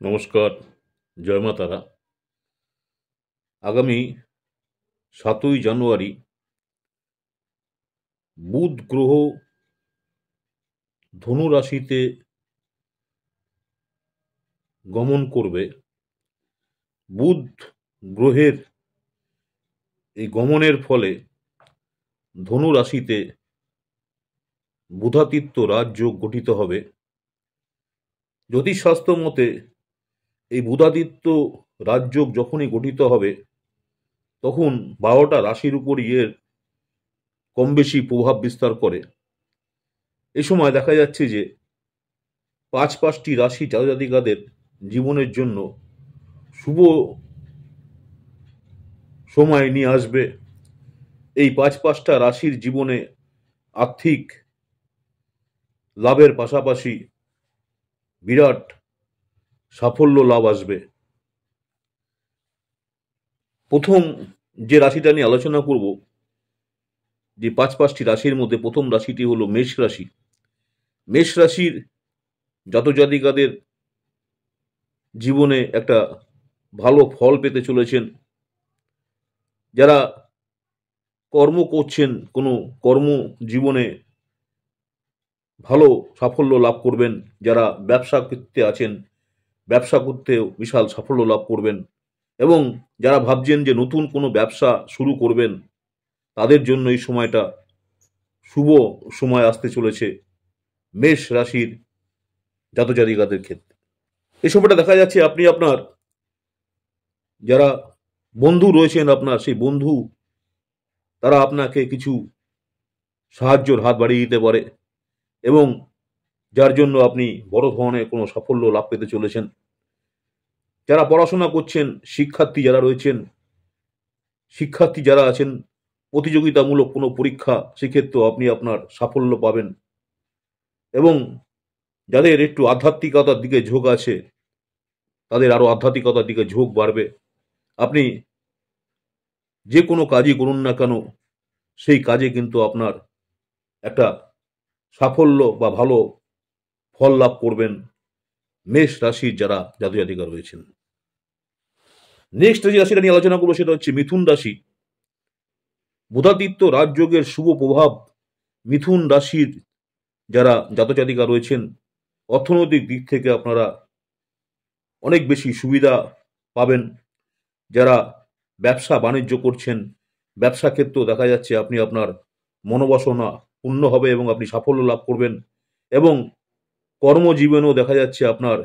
নমস্কার, জয় মা তারা। আগামী 7ই জানুয়ারি বুধ গ্রহ ধনু রাশিতে গমন করবে। বুধ গ্রহের এই গমনের ফলে ধনু রাশিতে বুধাদিত্য রাজযোগ গঠিত হবে। জ্যোতিষশাস্ত্র মতে এই বুধাদিত্য রাজযোগ যখনই গঠিত হবে তখন 12টা রাশির উপরই এর কম বেশি প্রভাব বিস্তার করে। এ সময় দেখা যাচ্ছে যে পাঁচটি রাশি জাতজাতিকাদের জীবনের জন্য শুভ সময় নিয়ে আসবে। এই পাঁচটা রাশির জীবনে আর্থিক লাভের পাশাপাশি বিরাট সাফল্য লাভ আসবে। প্রথম যে রাশিটা নিয়ে আলোচনা করব, যে পাঁচটি রাশির মধ্যে প্রথম রাশিটি হলো মেষ রাশি। মেষ রাশির জাতজাতিকাদের জীবনে একটা ভালো ফল পেতে চলেছেন। যারা কর্ম করছেন, কোনো কর্ম জীবনে ভালো সাফল্য লাভ করবেন। যারা ব্যবসা করতে আছেন, ব্যবসা করতেও বিশাল সাফল্য লাভ করবেন। এবং যারা ভাবছেন যে নতুন কোনো ব্যবসা শুরু করবেন, তাদের জন্য এই সময়টা শুভ সময় আসতে চলেছে মেষ রাশির জাতজাতিকাদের ক্ষেত্রে। এই সময়টা দেখা যাচ্ছে আপনি আপনার যারা বন্ধু রয়েছেন, আপনার সেই বন্ধু তারা আপনাকে কিছু সাহায্যের হাত বাড়িয়ে দিতে পারে এবং যার জন্য আপনি বড় ধরনের কোনো সাফল্য লাভ পেতে চলেছেন। যারা পড়াশোনা করছেন, শিক্ষার্থী যারা রয়েছেন, শিক্ষার্থী যারা আছেন, প্রতিযোগিতামূলক কোনো পরীক্ষা, সেক্ষেত্রেও আপনি আপনার সাফল্য পাবেন। এবং যাদের একটু আধ্যাত্মিকতার দিকে ঝোঁক আছে, তাদের আরও আধ্যাত্মিকতার দিকে ঝোঁক বাড়বে। আপনি যে কোনো কাজই করুন না কেন, সেই কাজে কিন্তু আপনার একটা সাফল্য বা ভালো ফল লাভ করবেন মেষ রাশির যারা জাতজাতিকা রয়েছেন। নেক্সট যে রাশিটা নিয়ে আলোচনা করবো সেটা হচ্ছে মিথুন রাশি। বুধাদিত্য রাজযোগের শুভ প্রভাব মিথুন রাশির যারা জাতজাতিকা রয়েছেন, অর্থনৈতিক দিক থেকে আপনারা অনেক বেশি সুবিধা পাবেন। যারা ব্যবসা বাণিজ্য করছেন, ব্যবসা ক্ষেত্রেও দেখা যাচ্ছে আপনি আপনার মনোবাসনা পূর্ণ হবে এবং আপনি সাফল্য লাভ করবেন। এবং কর্মজীবনেও দেখা যাচ্ছে আপনার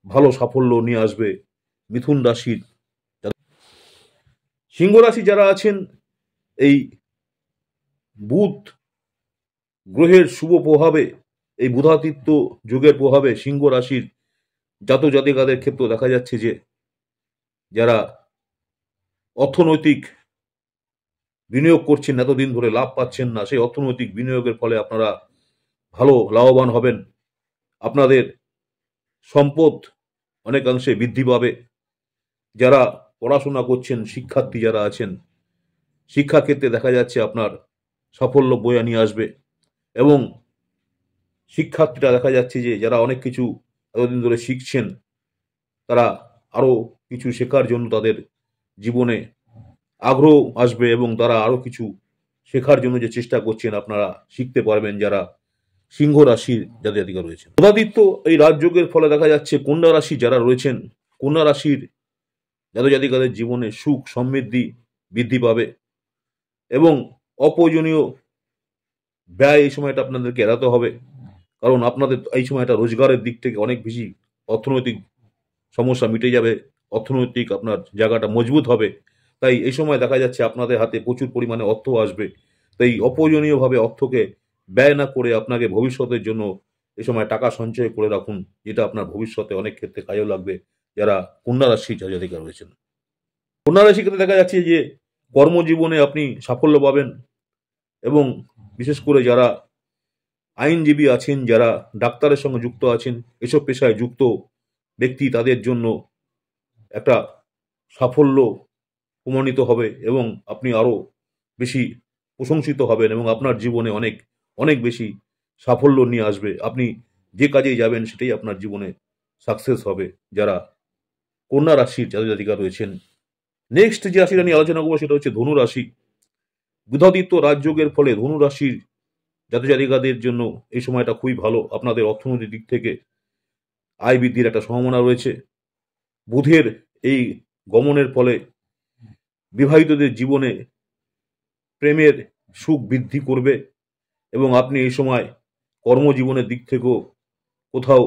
ভালো সাফল্য নিয়ে আসবে মিথুন রাশির। সিংহ রাশি যারা আছেন, এই বুধ গ্রহের শুভ প্রভাবে, এই বুধাদিত্য যুগের প্রভাবে সিংহ রাশির জাতজাতিকাদের ক্ষেত্রে দেখা যাচ্ছে যে যারা অর্থনৈতিক বিনিয়োগ করছেন, এতদিন ধরে লাভ পাচ্ছেন না, সেই অর্থনৈতিক বিনিয়োগের ফলে আপনারা ভালো লাভবান হবেন। আপনাদের সম্পদ অনেকাংশে বৃদ্ধি পাবে। যারা পড়াশোনা করছেন, শিক্ষার্থী যারা আছেন, শিক্ষাক্ষেত্রে দেখা যাচ্ছে আপনার সাফল্য বয়ে নিয়ে আসবে। এবং শিক্ষার্থীরা দেখা যাচ্ছে যে যারা অনেক কিছু এতদিন ধরে শিখছেন, তারা আরও কিছু শেখার জন্য তাদের জীবনে আগ্রহ আসবে এবং তারা আরও কিছু শেখার জন্য যে চেষ্টা করছেন আপনারা শিখতে পারবেন যারা সিংহ রাশির জাতজাতিকা রয়েছেন। বুধাদিত্য এই রাজযোগের ফলে দেখা যাচ্ছে কন্যা রাশি যারা রয়েছেন, কন্যা রাশির জাতজাতিকাদের জীবনে সুখ সমৃদ্ধি বৃদ্ধি পাবে এবং অপ্রয়োজনীয় ব্যয় এই সময়টা আপনাদেরকে এড়াতে হবে। কারণ আপনাদের এই সময়টা রোজগারের দিক থেকে অনেক বেশি অর্থনৈতিক সমস্যা মিটে যাবে, অর্থনৈতিক আপনার জায়গাটা মজবুত হবে। তাই এই সময় দেখা যাচ্ছে আপনাদের হাতে প্রচুর পরিমাণে অর্থ আসবে। তাই অপ্রয়োজনীয়ভাবে অর্থকে ব্যয় না করে আপনাকে ভবিষ্যতের জন্য এই সময় টাকা সঞ্চয় করে রাখুন, যেটা আপনার ভবিষ্যতে অনেক ক্ষেত্রে কাজেও লাগবে যারা কন্যা রাশির জাতজাতিকা রয়েছেন। কন্যা রাশির ক্ষেত্রে দেখা যাচ্ছে যে কর্মজীবনে আপনি সাফল্য পাবেন এবং বিশেষ করে যারা আইনজীবী আছেন, যারা ডাক্তারের সঙ্গে যুক্ত আছেন, এসব পেশায় যুক্ত ব্যক্তি, তাদের জন্য একটা সাফল্য প্রমাণিত হবে এবং আপনি আরও বেশি প্রশংসিত হবেন এবং আপনার জীবনে অনেক অনেক বেশি সাফল্য নিয়ে আসবে। আপনি যে কাজেই যাবেন সেটাই আপনার জীবনে সাকসেস হবে যারা কন্যা রাশির জাতক জাতিকা রয়েছেন। নেক্সট যে রাশিটা নিয়ে আলোচনা করবো সেটা হচ্ছে ধনু রাশি। বুধাদিত্য রাজযোগের ফলে ধনু রাশির জাতক জাতিকাদের জন্য এই সময়টা খুবই ভালো। আপনাদের অর্থনৈতিক দিক থেকে আয় বৃদ্ধির একটা সম্ভাবনা রয়েছে। বুধের এই গমনের ফলে বিবাহিতদের জীবনে প্রেমের সুখ বৃদ্ধি করবে এবং আপনি এই সময় কর্মজীবনের দিক থেকেও কোথাও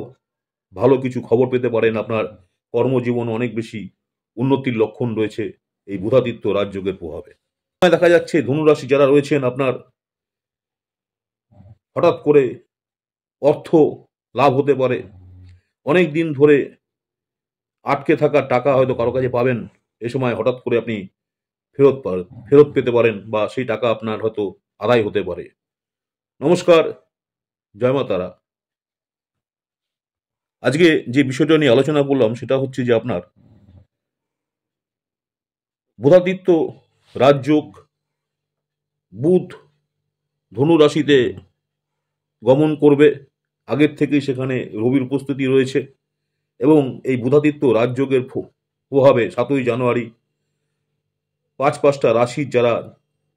ভালো কিছু খবর পেতে পারেন। আপনার কর্মজীবন অনেক বেশি উন্নতির লক্ষণ রয়েছে এই বুধাদিত্য রাজযোগের প্রভাবে। দেখা যাচ্ছে ধনুরাশি যারা রয়েছেন আপনার হঠাৎ করে অর্থ লাভ হতে পারে। অনেক দিন ধরে আটকে থাকা টাকা হয়তো কারো কাছে পাবেন, এ সময় হঠাৎ করে আপনি ফেরত পেতে পারেন বা সেই টাকা আপনার হয়তো আদায় হতে পারে। নমস্কার, জয় মা তারা। আজকে যে বিষয়টা নিয়ে আলোচনা করলাম সেটা হচ্ছে যে আপনার বুধাদিত্য রাজযোগ, বুধ ধনু রাশিতে গমন করবে। আগের থেকেই সেখানে রবির উপস্থিতি রয়েছে এবং এই বুধাদিত্য রাজযোগের প্রভাবে 7ই জানুয়ারি পাঁচটা রাশির যারা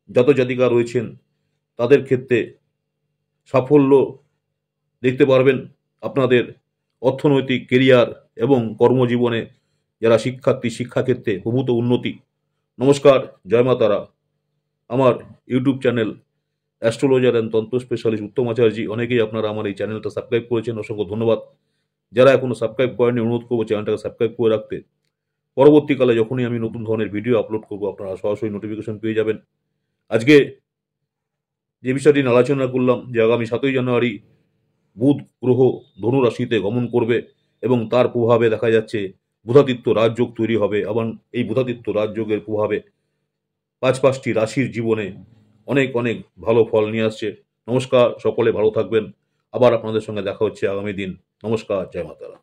জাতক জাতিকা রয়েছেন তাদের ক্ষেত্রে সাফল্য দেখতে পারবেন। আপনাদের অর্থনৈতিক কেরিয়ার এবং কর্মজীবনে যারা শিক্ষার্থী শিক্ষাক্ষেত্রে প্রভূত উন্নতি। নমস্কার, জয় মা তারা। আমার ইউটিউব চ্যানেল অ্যাস্ট্রোলজার অ্যান্ড তন্ত্র স্পেশালিস্ট উত্তম আচার্যি, অনেকেই আপনারা আমার এই চ্যানেলটা সাবস্ক্রাইব করেছেন, অসংখ্য ধন্যবাদ। যারা এখনো সাবস্ক্রাইব করেনি অনুরোধ করবো চ্যানেলটাকে সাবস্ক্রাইব করে রাখতে। পরবর্তীকালে যখনই আমি নতুন ধরনের ভিডিও আপলোড করবো আপনারা সরাসরি নোটিফিকেশন পেয়ে যাবেন। আজকে যে বিষয়টি নিয়ে আলোচনা করলাম যে আগামী 7ই জানুয়ারি বুধ গ্রহ ধনু রাশিতে গমন করবে এবং তার প্রভাবে দেখা যাচ্ছে বুধাদিত্য রাজযোগ তৈরি হবে এবং এই বুধাদিত্য রাজযোগের প্রভাবে পাঁচটি রাশির জীবনে অনেক অনেক ভালো ফল নিয়ে আসছে। নমস্কার, সকলে ভালো থাকবেন। আবার আপনাদের সঙ্গে দেখা হচ্ছে আগামী দিন। নমস্কার, জয় মাতারা।